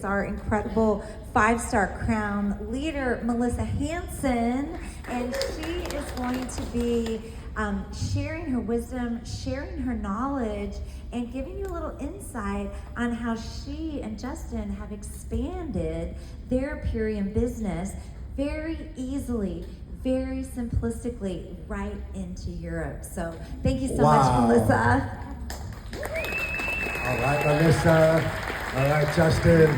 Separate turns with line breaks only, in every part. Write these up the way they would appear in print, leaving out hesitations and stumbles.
Our incredible 5-star crown leader, Melissa Hanson, and she is going to be sharing her wisdom, sharing her knowledge, and giving you a little insight on how she and Justin have expanded their Plantium business very easily, very simplistically, right into Europe. So thank you so much, Melissa.
All right, Melissa. All right, Justin.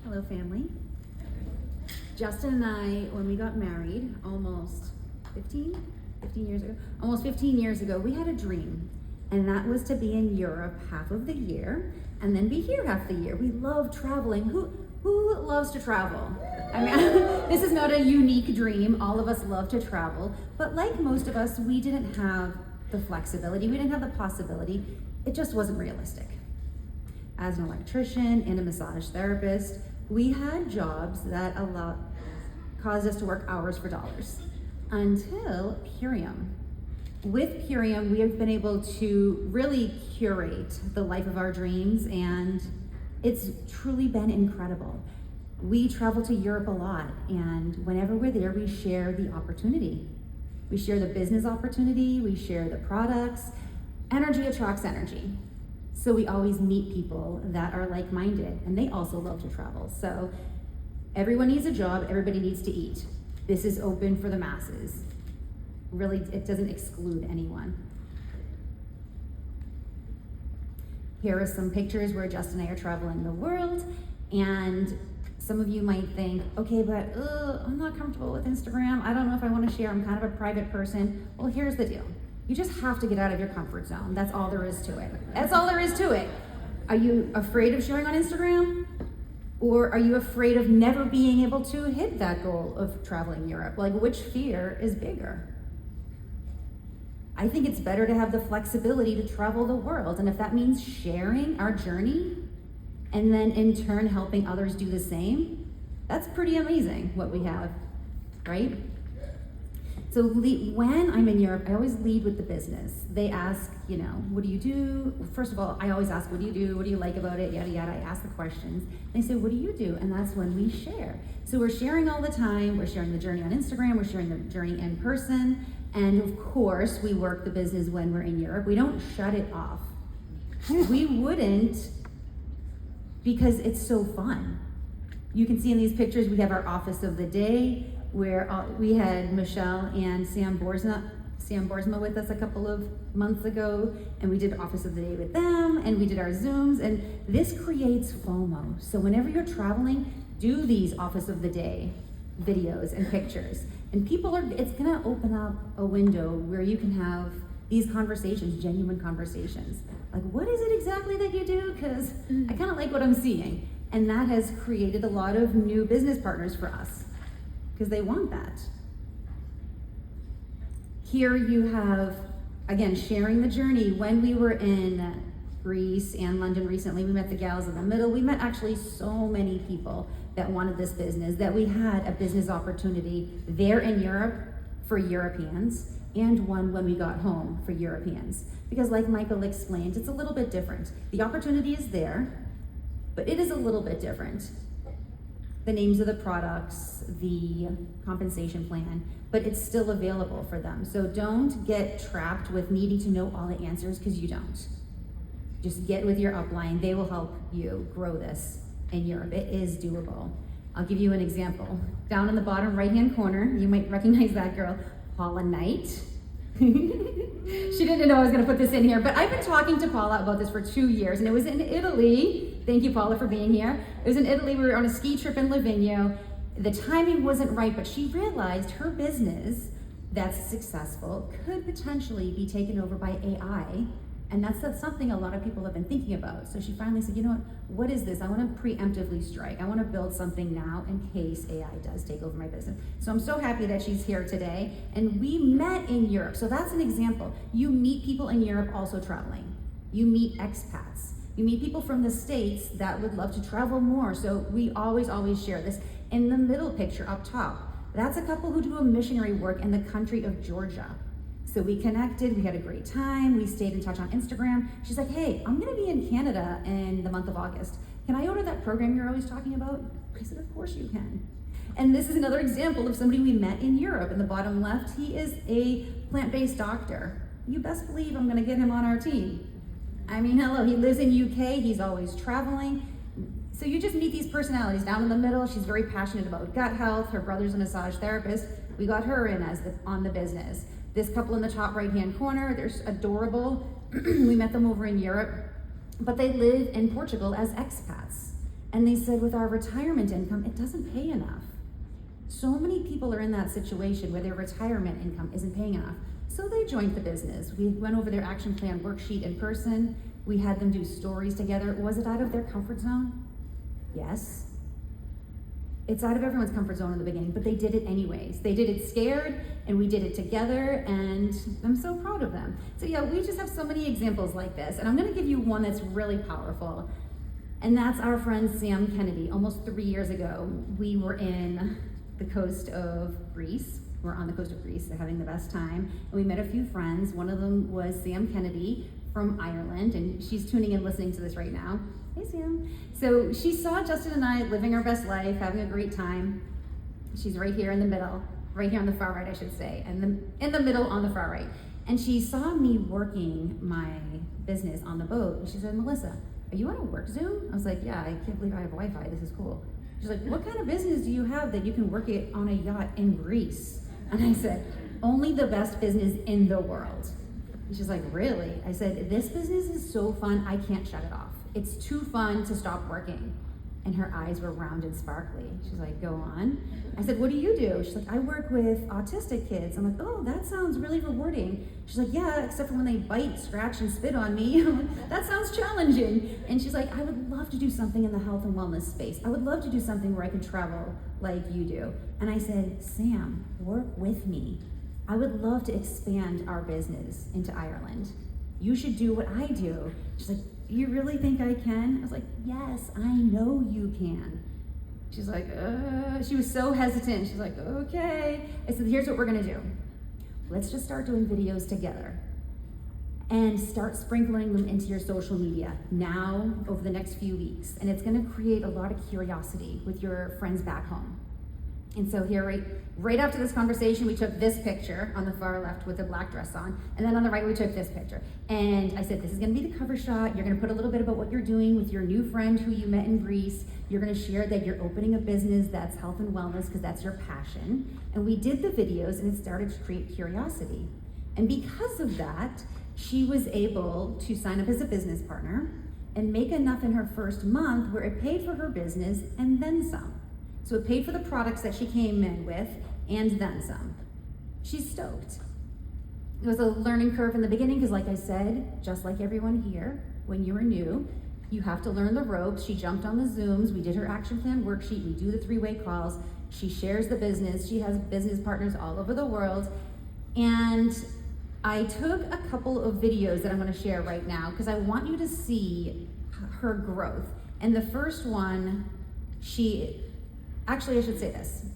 Hello, family. Justin and I, when we got married almost 15 years ago, we had a dream, and that was to be in Europe half of the year and then be here half the year. We love traveling. Who loves to travel? I mean, this is not a unique dream. All of us love to travel, but like most of us, we didn't have the flexibility. We didn't have the possibility. It just wasn't realistic. As an electrician and a massage therapist, we had jobs that caused us to work hours for dollars until Plantium. With Plantium, we have been able to really curate the life of our dreams, and it's truly been incredible. We travel to Europe a lot, and whenever we're there, we share the opportunity. We share the business opportunity, we share the products. Energy attracts energy. So we always meet people that are like-minded, and they also love to travel. So everyone needs a job, everybody needs to eat. This is open for the masses. Really, it doesn't exclude anyone. Here are some pictures where Justin and I are traveling the world, and some of you might think, okay, but I'm not comfortable with Instagram. I don't know if I want to share. I'm kind of a private person. Well, here's the deal. You just have to get out of your comfort zone. That's all there is to it. That's all there is to it. Are you afraid of sharing on Instagram? Or are you afraid of never being able to hit that goal of traveling Europe? Like, which fear is bigger? I think it's better to have the flexibility to travel the world. And if that means sharing our journey and then in turn helping others do the same, that's pretty amazing what we have, right? So when I'm in Europe, I always lead with the business. They ask, what do you do? First of all, I always ask, what do you do? What do you like about it? Yada, yada. I ask the questions. They say, what do you do? And that's when we share. So we're sharing all the time. We're sharing the journey on Instagram. We're sharing the journey in person. And of course, we work the business when we're in Europe. We don't shut it off. We wouldn't, because it's so fun. You can see in these pictures, we have our office of the day, where we had Michelle and Sam Borsma with us a couple of months ago, and we did Office of the Day with them, and we did our Zooms, and this creates FOMO. So whenever you're traveling, do these Office of the Day videos and pictures. And it's gonna open up a window where you can have these conversations, genuine conversations. Like, what is it exactly that you do? Because I kind of like what I'm seeing. And that has created a lot of new business partners for us, because they want that. Here you have, again, sharing the journey. When we were in Greece and London recently, we met the gals in the middle. We met actually so many people that wanted this business, that we had a business opportunity there in Europe for Europeans, and one when we got home for Europeans. Because like Michael explained, it's a little bit different. The opportunity is there, but it is a little bit different. The names of the products, the compensation plan, but it's still available for them. So don't get trapped with needing to know all the answers, because you don't. Just get with your upline. They will help you grow this in Europe. It is doable. I'll give you an example. Down in the bottom right-hand corner, you might recognize that girl, Paula Knight. She didn't know I was gonna put this in here, but I've been talking to Paula about this for 2 years, and it was in Italy. Thank you, Paula, for being here. It was in Italy. We were on a ski trip in Livigno. The timing wasn't right, but she realized her business that's successful could potentially be taken over by AI. And that's something a lot of people have been thinking about. So she finally said, you know what is this? I want to preemptively strike. I want to build something now in case AI does take over my business. So I'm so happy that she's here today. And we met in Europe. So that's an example. You meet people in Europe also traveling. You meet expats. You meet people from the States that would love to travel more. So we always share this. In the middle picture up top, That's a couple who do a missionary work in the country of Georgia. So we connected, we had a great time, we stayed in touch on Instagram. She's like, hey, I'm gonna be in Canada in the month of August. Can I order that program you're always talking about? I said, of course you can. And this is another example of somebody we met in Europe. In the bottom left, he is a plant-based doctor. You best believe I'm gonna get him on our team. I mean, hello, he lives in UK, he's always traveling. So you just meet these personalities. Down in the middle, she's very passionate about gut health. Her brother's a massage therapist. We got her in on the business. This couple in the top right-hand corner, they're adorable. We met them over in Europe, but they live in Portugal as expats. And they said, with our retirement income, it doesn't pay enough. So many people are in that situation where their retirement income isn't paying enough. So they joined the business. We went over their action plan worksheet in person. We had them do stories together. Was it out of their comfort zone? Yes. It's out of everyone's comfort zone in the beginning, but they did it anyways. They did it scared, and we did it together, and I'm so proud of them. So yeah, we just have so many examples like this, and I'm gonna give you one that's really powerful, and that's our friend Sam Kennedy. Almost 3 years ago, we were in the coast of Greece. We're on the coast of Greece, having the best time, and we met a few friends. One of them was Sam Kennedy from Ireland, and she's tuning in listening to this right now. Hey, Sam. So she saw Justin and I living our best life, having a great time. She's right here in the middle, right here on the far right, I should say, and in the middle on the far right. And she saw me working my business on the boat, and she said, Melissa, are you on a work Zoom? I was like, yeah, I can't believe I have Wi-Fi, this is cool. She's like, what kind of business do you have that you can work it on a yacht in Greece? And I said, only the best business in the world. And she's like, really? I said, this business is so fun, I can't shut it off. It's too fun to stop working. And her eyes were round and sparkly. She's like, go on. I said, what do you do? She's like, I work with autistic kids. I'm like, oh, that sounds really rewarding. She's like, yeah, except for when they bite, scratch, and spit on me. That sounds challenging. And she's like, I would love to do something in the health and wellness space. I would love to do something where I could travel like you do. And I said, Sam, work with me. I would love to expand our business into Ireland. You should do what I do. She's like, you really think I can? I was like, yes, I know you can. She's like, she was so hesitant. She's like, okay. I said, here's what we're gonna do. Let's just start doing videos together and start sprinkling them into your social media now over the next few weeks. And it's gonna create a lot of curiosity with your friends back home. And so here, right after this conversation, we took this picture on the far left with the black dress on, and then on the right, we took this picture. And I said, this is gonna be the cover shot. You're gonna put a little bit about what you're doing with your new friend who you met in Greece. You're gonna share that you're opening a business that's health and wellness because that's your passion. And we did the videos, and it started to create curiosity. And because of that, she was able to sign up as a business partner and make enough in her first month where it paid for her business and then some. So it paid for the products that she came in with and then some. She's stoked. It was a learning curve in the beginning because like I said, just like everyone here, when you're new, you have to learn the ropes. She jumped on the Zooms. We did her action plan worksheet. We do the 3-way calls. She shares the business. She has business partners all over the world. And I took a couple of videos that I'm gonna share right now because I want you to see her growth. And the first one, actually, I should say this.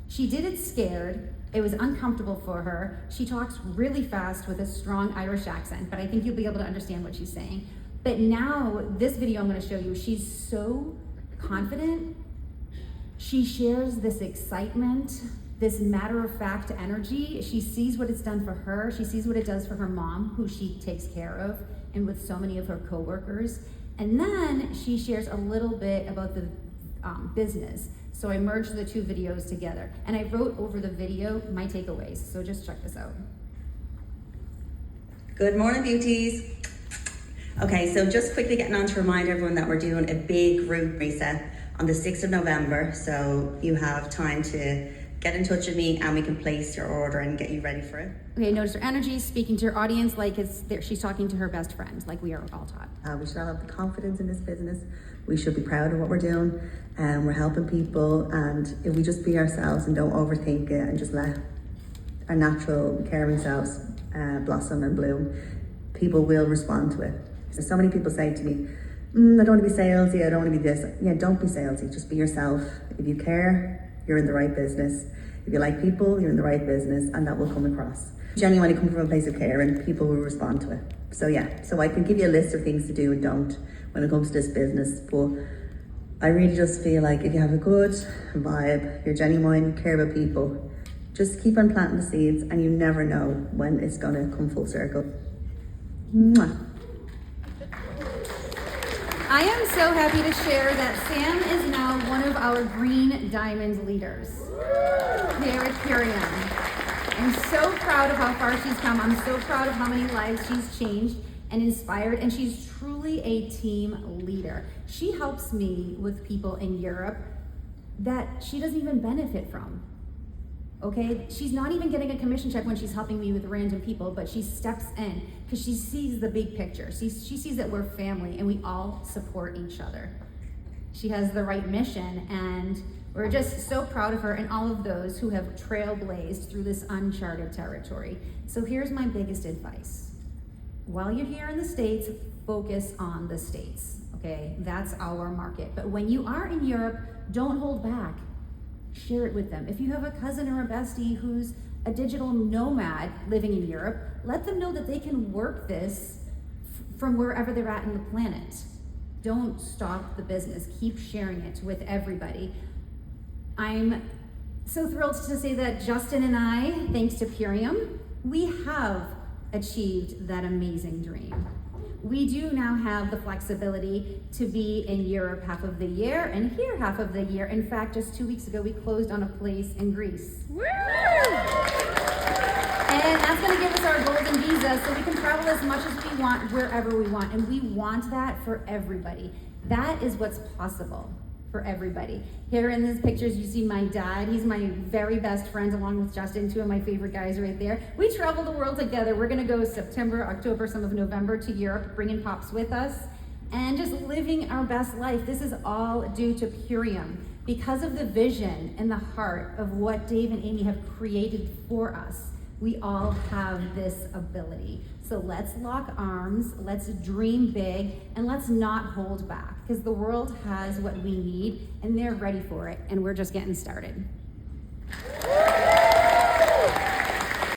She did it scared. It was uncomfortable for her. She talks really fast with a strong Irish accent, but I think you'll be able to understand what she's saying. But now, this video I'm gonna show you, she's so confident. She shares this excitement, this matter-of-fact energy. She sees what it's done for her. She sees what it does for her mom, who she takes care of, and with so many of her coworkers. And then she shares a little bit about the business. So I merged the two videos together. And I wrote over the video my takeaways. So just check this out.
Good morning, beauties. Okay, so just quickly getting on to remind everyone that we're doing a big group reset on the 6th of November. So you have time to get in touch with me and we can place your order and get you ready for it.
Okay, notice her energy, speaking to her audience like she's talking to her best friend, like we are all taught.
We should all have the confidence in this business. We should be proud of what we're doing, and we're helping people. And if we just be ourselves and don't overthink it and just let our natural, caring selves blossom and bloom, people will respond to it. So many people say to me, I don't want to be salesy, I don't want to be this. Yeah, don't be salesy, just be yourself. If you care, you're in the right business. If you like people, you're in the right business, and that will come across. Genuinely come from a place of care, and people will respond to it. So yeah, so I can give you a list of things to do and don't when it comes to this business, but I really just feel like if you have a good vibe, you're genuine, you care about people, just keep on planting the seeds, and you never know when it's gonna come full circle. Mwah.
I am so happy to share that Sam is now one of our Green Diamond leaders here at Plantium. I'm so proud of how far she's come. I'm so proud of how many lives she's changed and inspired, and she's truly a team leader. She helps me with people in Europe that she doesn't even benefit from. Okay, she's not even getting a commission check when she's helping me with random people, but she steps in because she sees the big picture. She sees that we're family and we all support each other. She has the right mission, and we're just so proud of her and all of those who have trailblazed through this uncharted territory. So here's my biggest advice. While you're here in the States, focus on the States, okay? That's our market. But when you are in Europe, don't hold back. Share it with them. If you have a cousin or a bestie who's a digital nomad living in Europe, let them know that they can work this from wherever they're at in the planet. Don't stop the business. Keep sharing it with everybody. I'm so thrilled to say that Justin and I, thanks to Plantium, we have achieved that amazing dream. We do now have the flexibility to be in Europe half of the year and here half of the year. In fact, just 2 weeks ago, we closed on a place in Greece. Woo! And that's gonna give us our golden visa so we can travel as much as we want, wherever we want. And we want that for everybody. That is what's possible for everybody. Here in these pictures, you see my dad. He's my very best friend, along with Justin, two of my favorite guys right there. We travel the world together. We're gonna go September, October, some of November to Europe, bringing Pops with us, and just living our best life. This is all due to Plantium, because of the vision and the heart of what Dave and Amy have created for us. We all have this ability. So let's lock arms, let's dream big, and let's not hold back, because the world has what we need and they're ready for it, and we're just getting started.